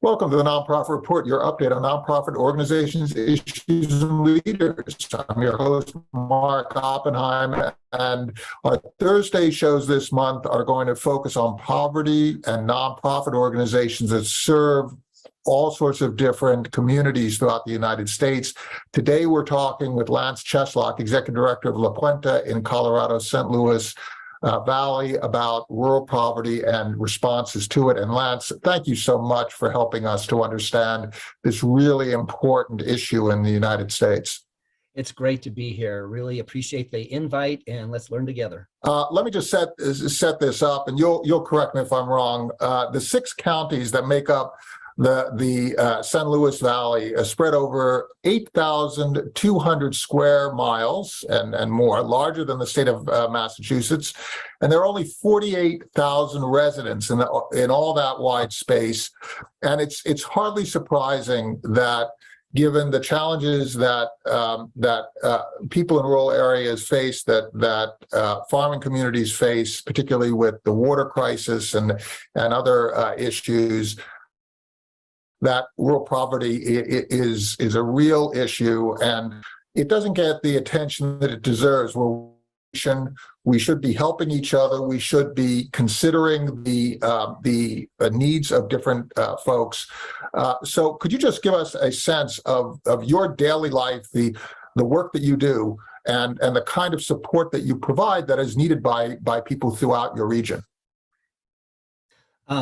Welcome to the Nonprofit Report, your update on nonprofit organizations, issues, and leaders. I'm your host, Mark Oppenheim, and our Thursday shows this month are going to focus on poverty and nonprofit organizations that serve all sorts of different communities throughout the United States. Today, we're talking with Lance Cheslock, Executive Director of La Puente in Colorado, St. Louis Valley, about rural poverty and responses to it. And Lance, thank you so much for helping us to understand this really important issue in the United States. It's great to be here. Really appreciate the invite, and let's learn together. Let me just set this up, and you'll correct me if I'm wrong. The 6 counties that make up the San Luis Valley spread over 8,200 square miles and more, larger than the state of Massachusetts. And there are only 48,000 residents in all that wide space. And it's hardly surprising that, given the challenges that people in rural areas face, that farming communities face, particularly with the water crisis and other issues, that rural poverty is a real issue, and it doesn't get the attention that it deserves. We should be helping each other. We should be considering the needs of different folks. So could you just give us a sense of your daily life, the work that you do, and the kind of support that you provide that is needed by people throughout your region?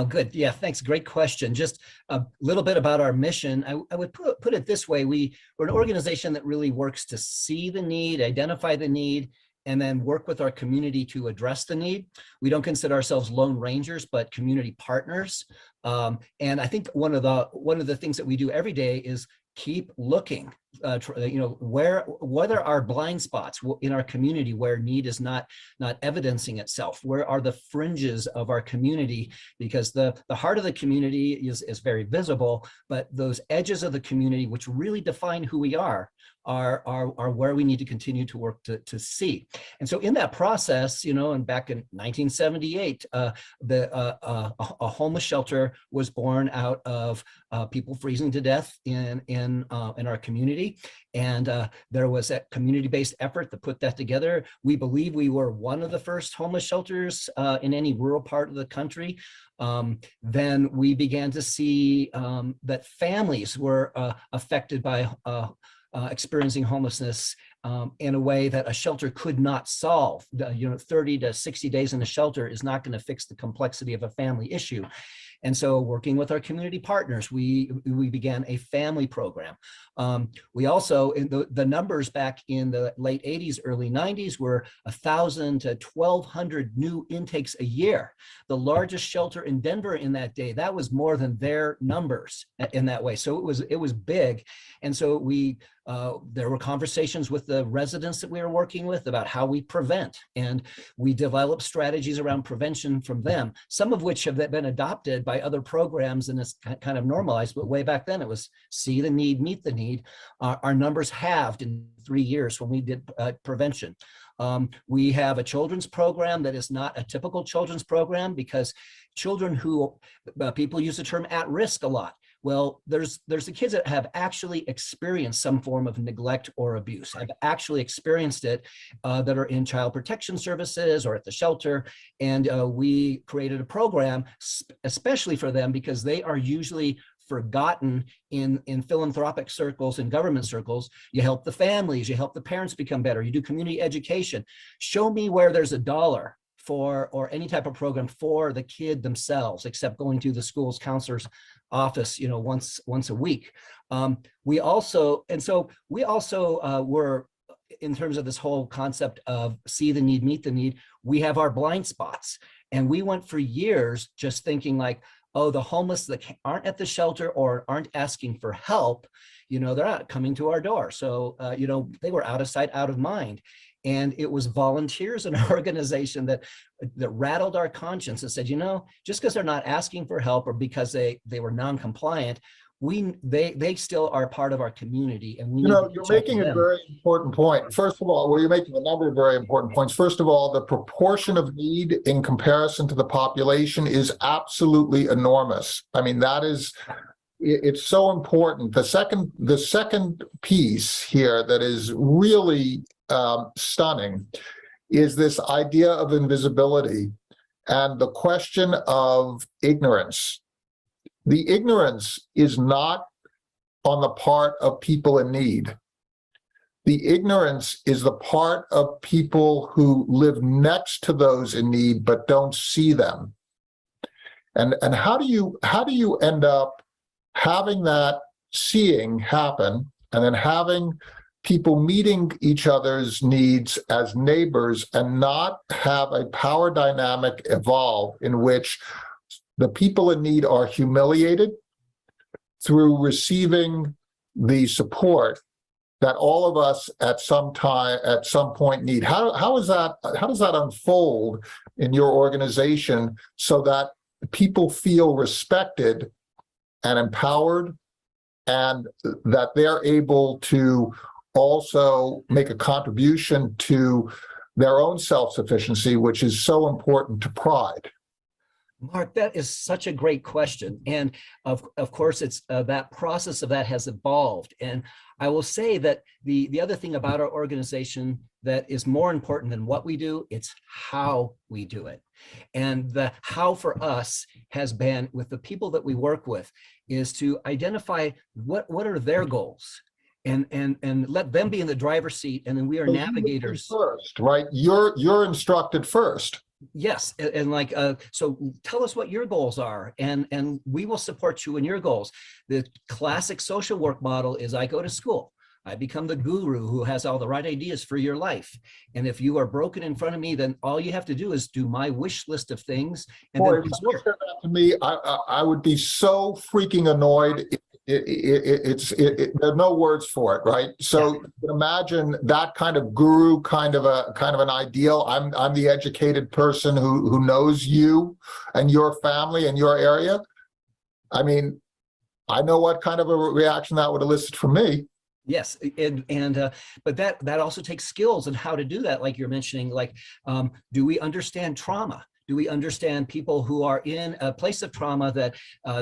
Good. Yeah, thanks. Great question. Just a little bit about our mission. I would put it this way. We're an organization that really works to see the need, identify the need, and then work with our community to address the need. We don't consider ourselves lone rangers, but community partners. And I think one of the things that we do every day is keep looking, what are our blind spots in our community where need is not evidencing itself? Where are the fringes of our community? Because the heart of the community is very visible, but those edges of the community, which really define who we are where we need to continue to work to see. And so in that process, and back in 1978, a homeless shelter was born out of people freezing to death in our community. And there was a community-based effort to put that together. We believe we were one of the first homeless shelters in any rural part of the country. Then we began to see that families were affected by experiencing homelessness in a way that a shelter could not solve. 30 to 60 days in a shelter is not going to fix the complexity of a family issue. And so working with our community partners, we began a family program. We also, the numbers back in the late 80s, early 90s were 1,000 to 1,200 new intakes a year. The largest shelter in Denver in that day, that was more than their numbers in that way. So it was big. And so there were conversations with the residents that we were working with about how we prevent, and we developed strategies around prevention from them, some of which have been adopted by other programs and it's kind of normalized, but way back then it was see the need, meet the need. Our numbers halved in 3 years when we did prevention. We have a children's program that is not a typical children's program because children who, people use the term at risk a lot. Well, there's the kids that have actually experienced some form of neglect or abuse, have actually experienced it, that are in child protection services or at the shelter. And we created a program especially for them because they are usually forgotten in philanthropic circles and government circles. You help the families, you help the parents become better, you do community education. Show me where there's $1 or any type of program for the kid themselves, except going to the school's counselor's office, once a week. We also were, in terms of this whole concept of see the need, meet the need, we have our blind spots. And we went for years just thinking like, oh, the homeless that aren't at the shelter or aren't asking for help, they're not coming to our door. So, they were out of sight, out of mind. And it was volunteers in our organization that rattled our conscience and said, just because they're not asking for help or because they were non-compliant, they still are part of our community. And you're making a very important point. First of all, you're making a number of very important points. First of all, the proportion of need in comparison to the population is absolutely enormous. I mean, that is it's so important. The second piece here that is really stunning is this idea of invisibility and the question of ignorance. The ignorance is not on the part of people in need. The ignorance is the part of people who live next to those in need but don't see them. And how do you end up having that seeing happen and then having people meeting each other's needs as neighbors and not have a power dynamic evolve in which the people in need are humiliated through receiving the support that all of us at some point need? How does that unfold in your organization so that people feel respected and empowered, and that they're able to also make a contribution to their own self-sufficiency, which is so important to pride? Mark, that is such a great question. And of course, it's that process of that has evolved. And I will say that the other thing about our organization that is more important than what we do, it's how we do it. And the how for us has been, with the people that we work with, is to identify what are their goals, and let them be in the driver's seat, and then we are navigators first, right? You're instructed first. Yes, and like so tell us what your goals are, and we will support you in your goals. The classic social work model is I go to school, I become the guru who has all the right ideas for your life, and if you are broken in front of me, then all you have to do is do my wish list of things, and Boy, then if you said that to me, I would be so freaking annoyed. There's no words for it, right? So you can imagine that kind of guru, kind of an ideal. I'm the educated person who knows you and your family and your area. I mean, I know what kind of a reaction that would elicit from me. Yes, and but that also takes skills and how to do that, like you're mentioning. Like, do we understand trauma? Do we understand people who are in a place of trauma that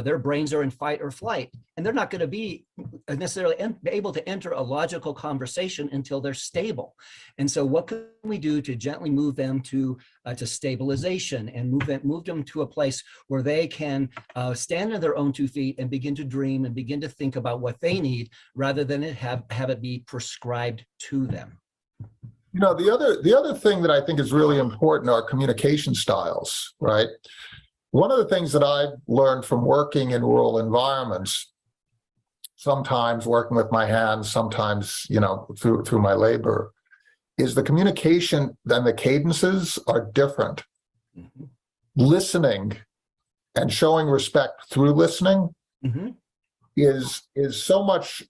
their brains are in fight or flight, and they're not going to be necessarily able to enter a logical conversation until they're stable? And so what can we do to gently move them to stabilization and move them to a place where they can stand on their own 2 feet and begin to dream and begin to think about what they need, rather than have it be prescribed to them? You know, the other thing that I think is really important are communication styles, right? One of the things that I've learned from working in rural environments, sometimes working with my hands, sometimes, through my labor, is the communication and the cadences are different. Mm-hmm. Listening and showing respect through listening is so much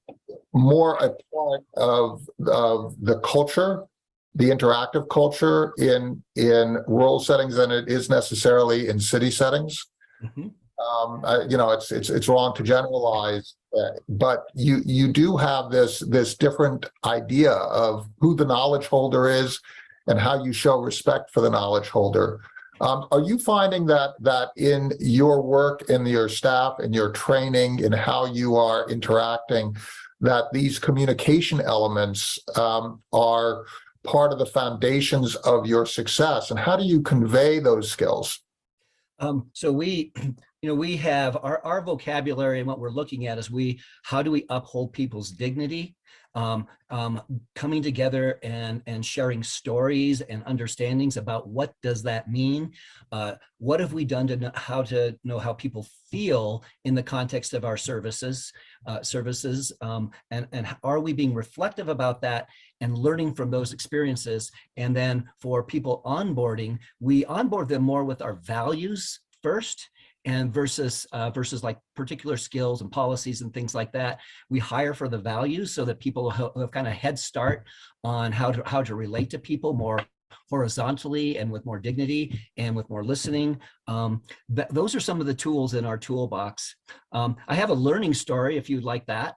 more a part of the culture, the interactive culture in rural settings than it is necessarily in city settings. It's wrong to generalize, but you do have this different idea of who the knowledge holder is and how you show respect for the knowledge holder. Are you finding that in your work, in your staff, in your training, in how you are interacting, that these communication elements are part of the foundations of your success, and how do you convey those skills? So we have our vocabulary, and what we're looking at is how do we uphold people's dignity, coming together and sharing stories and understandings about what does that mean, what have we done to know how people feel in the context of our services, and are we being reflective about that and learning from those experiences? And then for people onboarding, we onboard them more with our values first, and versus like particular skills and policies and things like that. We hire for the values so that people have kind of head start on how to relate to people more horizontally and with more dignity and with more listening. Those are some of the tools in our toolbox. I have a learning story if you'd like that.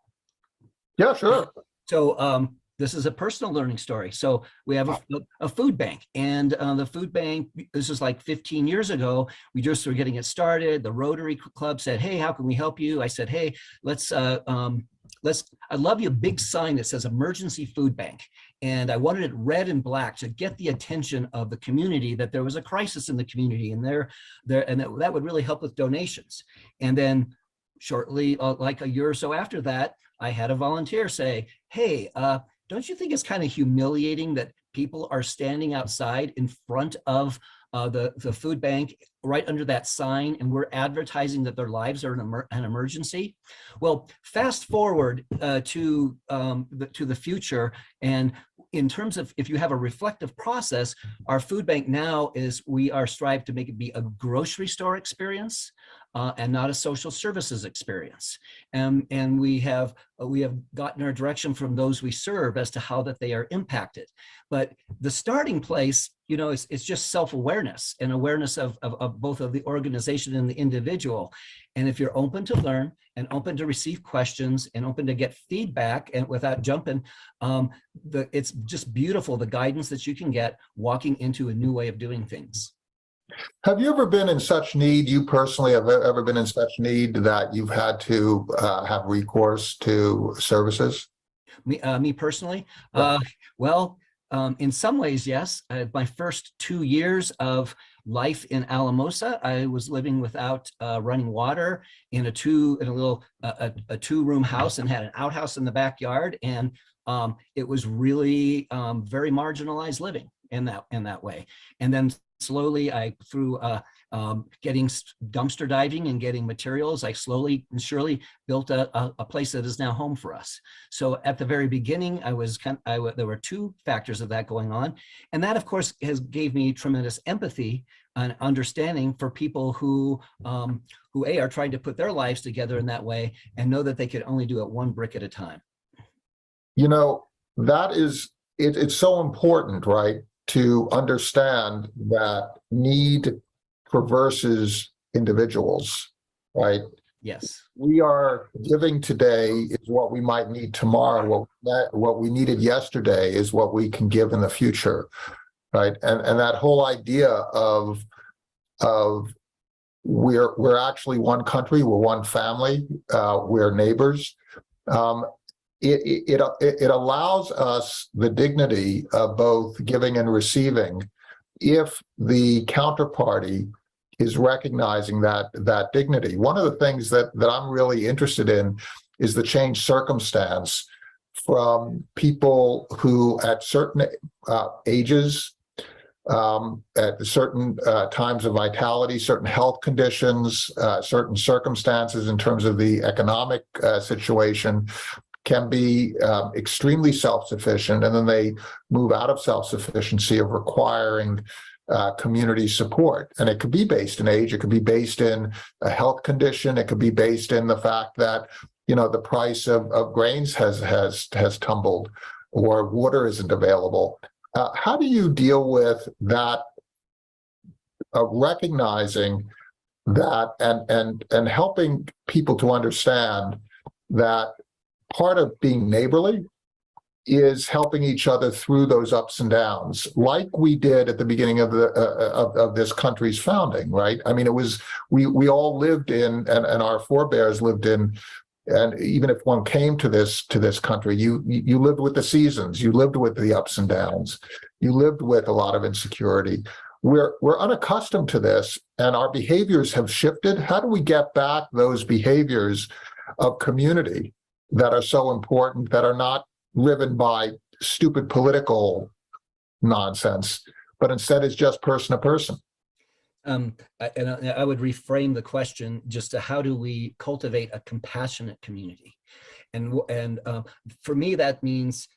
Yeah, sure. So This is a personal learning story. So we have a food bank, and the food bank, this is like 15 years ago. We just were getting it started. The Rotary Club said, "Hey, how can we help you?" I said, "Hey, I'd love you a big sign that says emergency food bank." And I wanted it red and black to get the attention of the community that there was a crisis in the community, and that would really help with donations. And then shortly, like a year or so after that, I had a volunteer say, "Hey, don't you think it's kind of humiliating that people are standing outside in front of the food bank right under that sign, and we're advertising that their lives are an emergency?" Well, fast forward to the future, and in terms of if you have a reflective process, our food bank now we are strive to make it be a grocery store experience and not a social services experience. And we have gotten our direction from those we serve as to how that they are impacted. But the starting place, it's just self-awareness and awareness of both of the organization and the individual. And if you're open to learn and open to receive questions and open to get feedback and without jumping, it's just beautiful, the guidance that you can get walking into a new way of doing things. Have you ever been in such need, you personally have ever been in such need that you've had to have recourse to services? Me personally, Yeah. well, in some ways, yes. My first 2 years of life in Alamosa, I was living without running water in a two-room house, and had an outhouse in the backyard, and it was really very marginalized living in that way. And then slowly, through getting dumpster diving and getting materials, I slowly and surely built a place that is now home for us. So at the very beginning, there were two factors of that going on, and that, of course, gave me tremendous empathy and understanding for people who are trying to put their lives together in that way and know that they could only do it one brick at a time. That is it's so important, right? To understand that need traverses individuals, right? Yes. We are giving today is what we might need tomorrow. What we needed yesterday is what we can give in the future, right? And that whole idea of we're actually one country, we're one family, we're neighbors. It allows us the dignity of both giving and receiving if the counterparty is recognizing that dignity. One of the things that I'm really interested in is the change circumstance from people who at certain ages, at certain times of vitality, certain health conditions, certain circumstances in terms of the economic situation, can be extremely self-sufficient, and then they move out of self-sufficiency of requiring community support. And it could be based in age, it could be based in a health condition, it could be based in the fact that the price of grains has tumbled, or water isn't available. How do you deal with that, recognizing that and helping people to understand that part of being neighborly is helping each other through those ups and downs, like we did at the beginning of of this country's founding, right? I mean, it was we all lived in, and our forebears lived in, and even if one came to this country, you lived with the seasons, you lived with the ups and downs, you lived with a lot of insecurity. We're unaccustomed to this, and our behaviors have shifted. How do we get back those behaviors of community that are so important, that are not driven by stupid political nonsense, but instead is just person to person? I would reframe the question just to, how do we cultivate a compassionate community? And for me, that means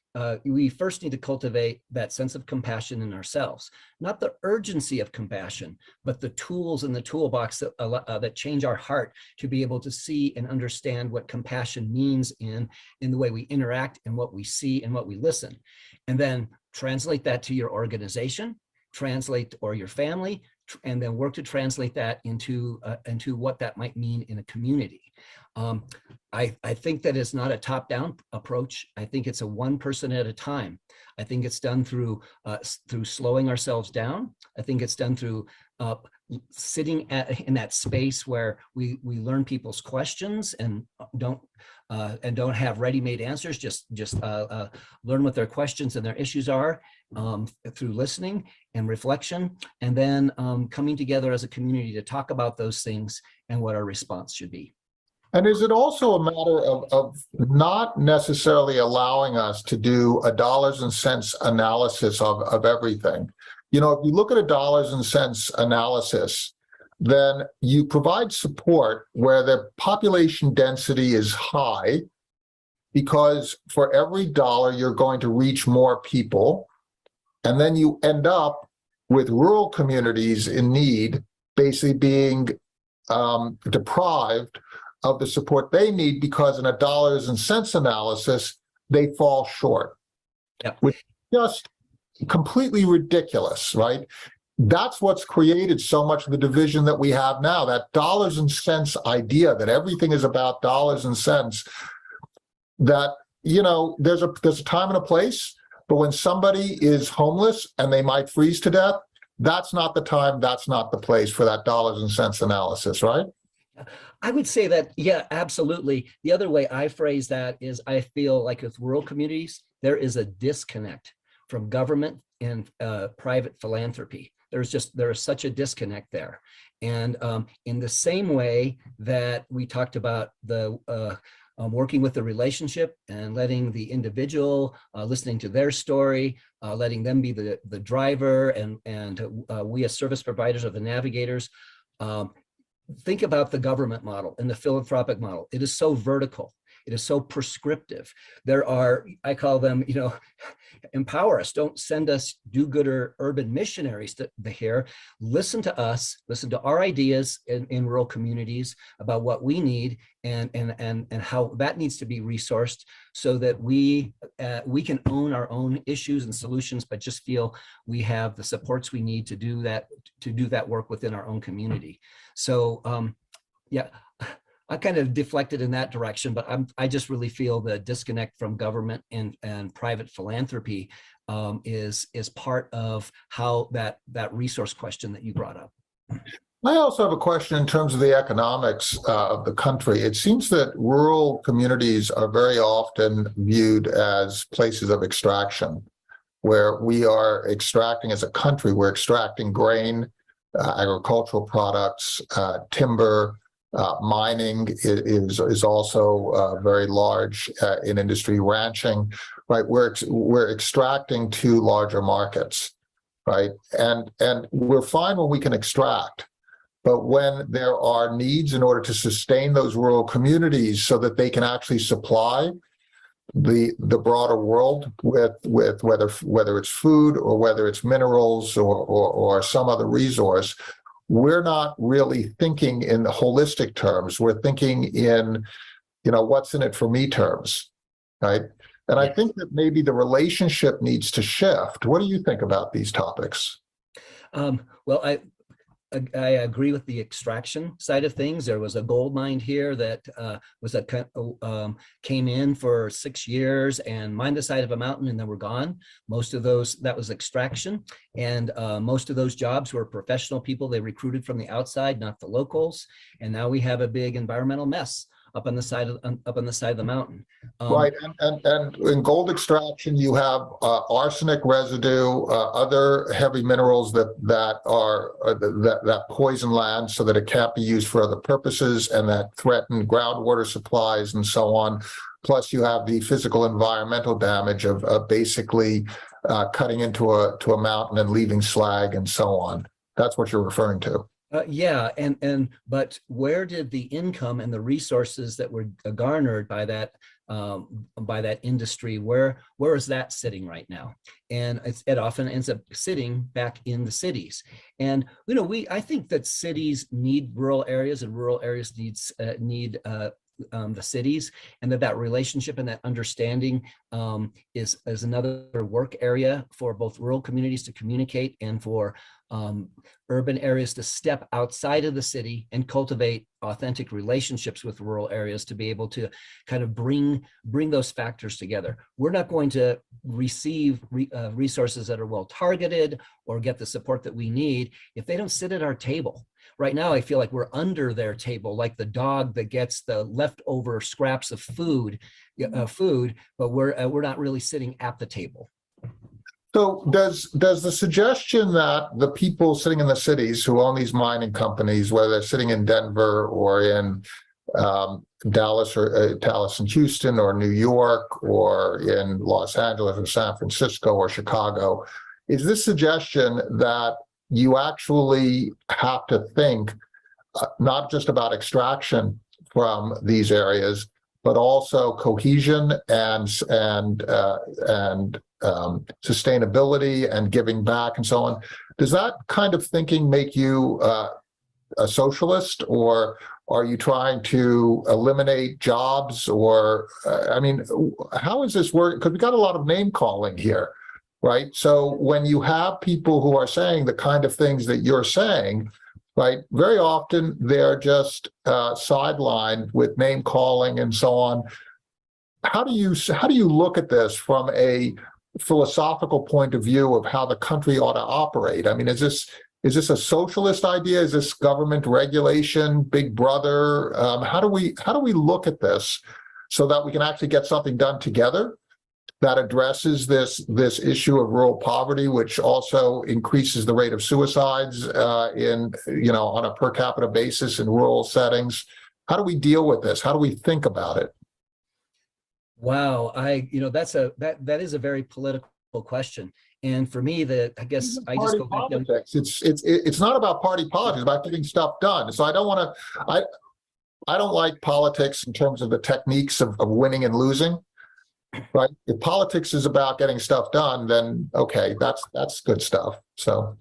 we first need to cultivate that sense of compassion in ourselves, not the urgency of compassion, but the tools in the toolbox that change our heart to be able to see and understand what compassion means in the way we interact and what we see and what we listen. And then translate that to your organization, or your family, and then work to translate that into what that might mean in a community. I think that it's not a top-down approach. I think it's a one person at a time. I think it's done through slowing ourselves down. I think it's done through sitting in that space where we learn people's questions and don't have ready-made answers. Just learn what their questions and their issues are through listening and reflection, and then coming together as a community to talk about those things and what our response should be. And is it also a matter of not necessarily allowing us to do a dollars and cents analysis of everything? You know, if you look at a dollars and cents analysis, then you provide support where the population density is high, because for every dollar you're going to reach more people. And then you end up with rural communities in need basically being deprived of the support they need, because in a dollars and cents analysis, they fall short. Yep. Which is just completely ridiculous, right? That's what's created so much of the division that we have now, that dollars and cents idea that everything is about dollars and cents, that, you know, there's a time and a place, but when somebody is homeless and they might freeze to death, that's not the time, that's not the place for that dollars and cents analysis, right? I would say that, yeah, absolutely. The other way I phrase that is, I feel like with rural communities, there is a disconnect from government and private philanthropy. There is such a disconnect there. And in the same way that we talked about the working with the relationship and letting the individual, listening to their story, letting them be the driver, and we as service providers are the navigators. Think about the government model and the philanthropic model. It is so vertical. It is so prescriptive. There are, I call them, you know, empower us. Don't send us do-gooder urban missionaries to here. Listen to us, listen to our ideas in rural communities about what we need and how that needs to be resourced, so that we can own our own issues and solutions, but just feel we have the supports we need to do that work within our own community. So yeah, I kind of deflected in that direction, but I just really feel the disconnect from government and private philanthropy is part of how that resource question that you brought up. I also have a question in terms of the economics of the country. It seems that rural communities are very often viewed as places of extraction, where we are extracting as a country, we're extracting grain, agricultural products, timber. Mining is also very large in industry, ranching, right? We're extracting to larger markets, right? And we're fine when we can extract, but when there are needs in order to sustain those rural communities so that they can actually supply the broader world with whether it's food or whether it's minerals or some other resource, we're not really thinking in the holistic terms. We're thinking in, you know, what's in it for me terms, right? And I think that maybe the relationship needs to shift. What do you think about these topics? Well, I agree with the extraction side of things. There was a gold mine here that came in for 6 years and mined the side of a mountain, and then were gone. Most of those, that was extraction, and most of those jobs were professional people they recruited from the outside, not the locals. And now we have a big environmental mess up on the side of the mountain. Right, and in gold extraction, you have arsenic residue, other heavy minerals that poison land so that it can't be used for other purposes, and that threaten groundwater supplies and so on. Plus, you have the physical environmental damage of basically cutting into a mountain and leaving slag and so on. That's what you're referring to. Yeah, but where did the income and the resources that were garnered by that industry, where is that sitting right now? And it often ends up sitting back in the cities. And you know, I think that cities need rural areas, and rural areas need the cities, and that relationship and that understanding is another work area for both rural communities to communicate and for urban areas to step outside of the city and cultivate authentic relationships with rural areas to be able to kind of bring those factors together. We're not going to receive resources that are well targeted or get the support that we need if they don't sit at our table. Right now, I feel like we're under their table, like the dog that gets the leftover scraps of food, but we're not really sitting at the table. So does the suggestion that the people sitting in the cities who own these mining companies, whether they're sitting in Denver or in Dallas and Houston or New York or in Los Angeles or San Francisco or Chicago, is this suggestion that you actually have to think not just about extraction from these areas, but also cohesion and sustainability and giving back and so on? Does that kind of thinking make you a socialist, or are you trying to eliminate jobs? Or I mean, how is this work? Because we got a lot of name calling here, right? So when you have people who are saying the kind of things that you're saying, right, very often they're just sidelined with name calling and so on. How do you look at this from a philosophical point of view of how the country ought to operate? I mean, is this a socialist idea? Is this government regulation, big brother? How do we look at this so that we can actually get something done together that addresses this issue of rural poverty, which also increases the rate of suicides on a per capita basis in rural settings? How do we deal with this? How do we think about it? Wow, that is a very political question, and for me, I guess I just go back to politics. It's not about party politics; it's about getting stuff done. So I don't like politics in terms of the techniques of winning and losing. Right? If politics is about getting stuff done, then okay, that's good stuff. So.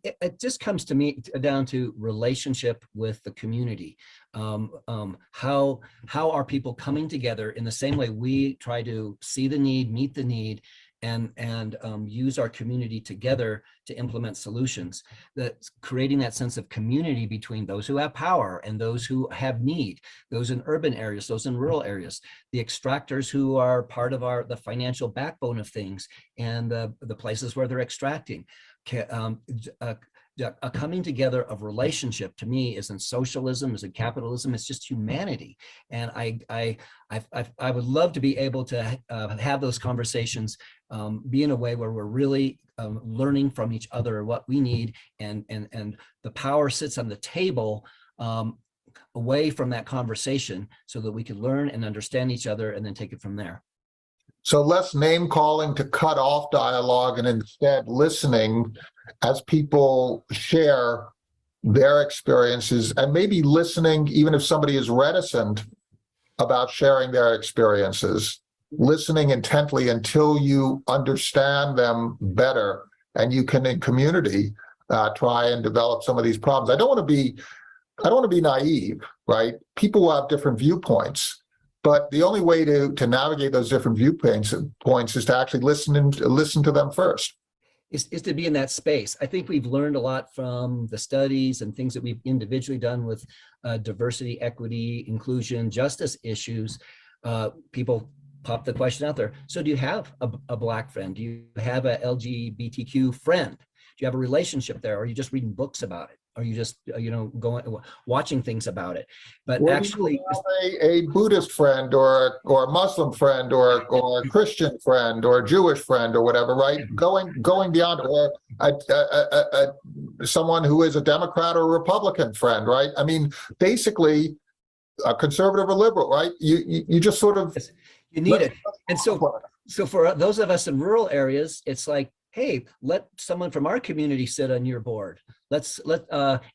It just comes to me down to relationship with the community. How are people coming together in the same way we try to see the need, meet the need, and use our community together to implement solutions? That's creating that sense of community between those who have power and those who have need, those in urban areas, those in rural areas, the extractors who are part of the financial backbone of things, and the places where they're extracting. A coming together of relationship to me isn't socialism, isn't capitalism, it's just humanity. And I would love to be able to have those conversations, be in a way where we're really learning from each other what we need, and the power sits on the table away from that conversation so that we can learn and understand each other and then take it from there. So less name calling to cut off dialogue and instead listening as people share their experiences, and maybe listening even if somebody is reticent about sharing their experiences, listening intently until you understand them better, and you can in community try and develop some of these problems. I don't want to be naive, right? People have different viewpoints. But the only way to navigate those different viewpoints is to actually listen to them first. Is to be in that space. I think we've learned a lot from the studies and things that we've individually done with diversity, equity, inclusion, justice issues. People pop the question out there. So do you have a Black friend? Do you have a LGBTQ friend? Do you have a relationship there? Or are you just reading books about it? Are you just, watching things about it? But Well, actually, a Buddhist friend or a Muslim friend or a Christian friend or a Jewish friend or whatever, right? Going beyond, or someone who is a Democrat or a Republican friend, right? I mean, basically, a conservative or liberal, right? You just sort of you need it, and so for those of us in rural areas, it's like, hey, let someone from our community sit on your board. Let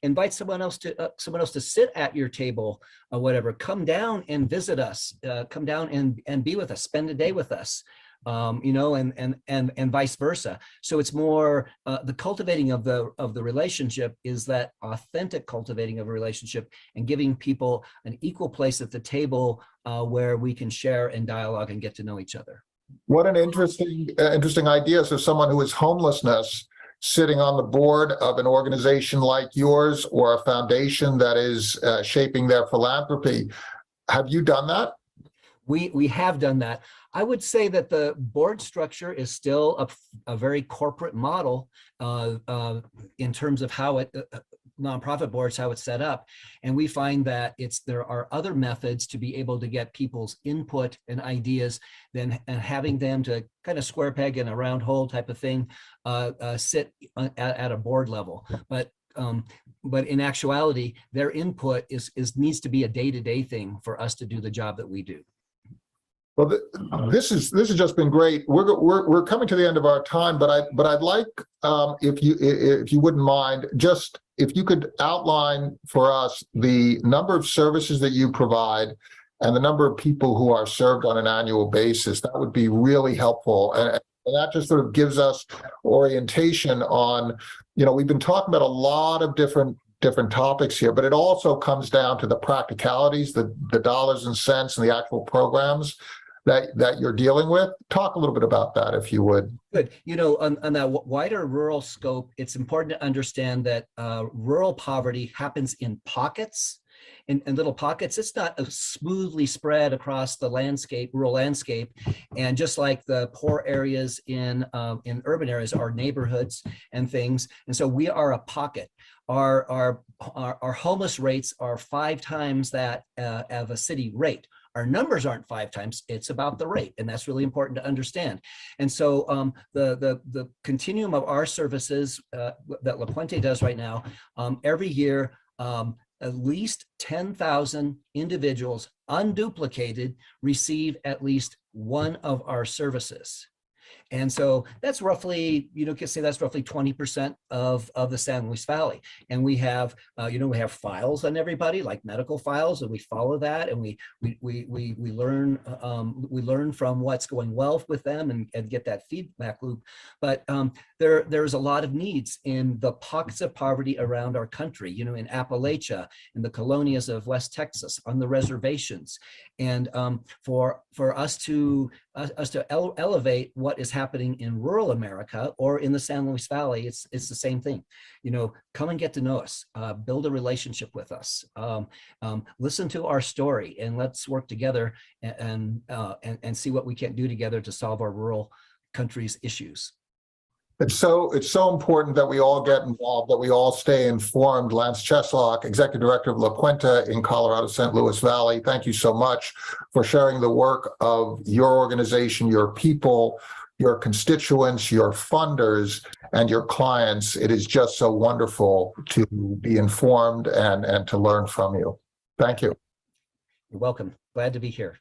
invite someone else to sit at your table or whatever. Come down and visit us. Come down and be with us. Spend a day with us. and vice versa. So it's more the cultivating of the relationship is that authentic cultivating of a relationship and giving people an equal place at the table where we can share and dialogue and get to know each other. What an interesting idea. So someone who is homelessness sitting on the board of an organization like yours or a foundation that is shaping their philanthropy. Have you done that? We have done that. I would say that the board structure is still a very corporate model in terms of how it nonprofit boards, how it's set up. And we find that there are other methods to be able to get people's input and ideas than having them to kind of square peg in a round hole type of thing sit at a board level. But in actuality, their input needs to be a day-to-day thing for us to do the job that we do. Well, this has just been great. We're coming to the end of our time, but I'd like if you wouldn't mind, just if you could outline for us the number of services that you provide and the number of people who are served on an annual basis. That would be really helpful, and that just sort of gives us orientation on. We've been talking about a lot of different topics here, but it also comes down to the practicalities, the dollars and cents, and the actual programs that you're dealing with. Talk a little bit about that, if you would. Good. On that wider rural scope, it's important to understand that rural poverty happens in pockets, in little pockets. It's not smoothly spread across the rural landscape. And just like the poor areas in urban areas are neighborhoods and things. And so we are a pocket. Our homeless rates are 5 times that of a city rate. Our numbers aren't 5 times, it's about the rate, and that's really important to understand. And so the continuum of our services that La Puente does right now, every year, at least 10,000 individuals, unduplicated, receive at least one of our services. And so that's roughly, can say that's roughly 20% of the San Luis Valley. And we have, we have files on everybody, like medical files, and we follow that, and we learn from what's going well with them and get that feedback loop. But there's a lot of needs in the pockets of poverty around our country, in Appalachia, in the colonias of West Texas, on the reservations, and for us to elevate what is happening in rural America or in the San Luis Valley, it's the same thing. Come and get to know us, build a relationship with us, listen to our story, and let's work together and see what we can do together to solve our rural country's issues. It's so important that we all get involved, that we all stay informed. Lance Cheslock, Executive Director of La Puente in Colorado, St. Louis Valley, thank you so much for sharing the work of your organization, your people, your constituents, your funders, and your clients. It is just so wonderful to be informed and to learn from you. Thank you. You're welcome. Glad to be here.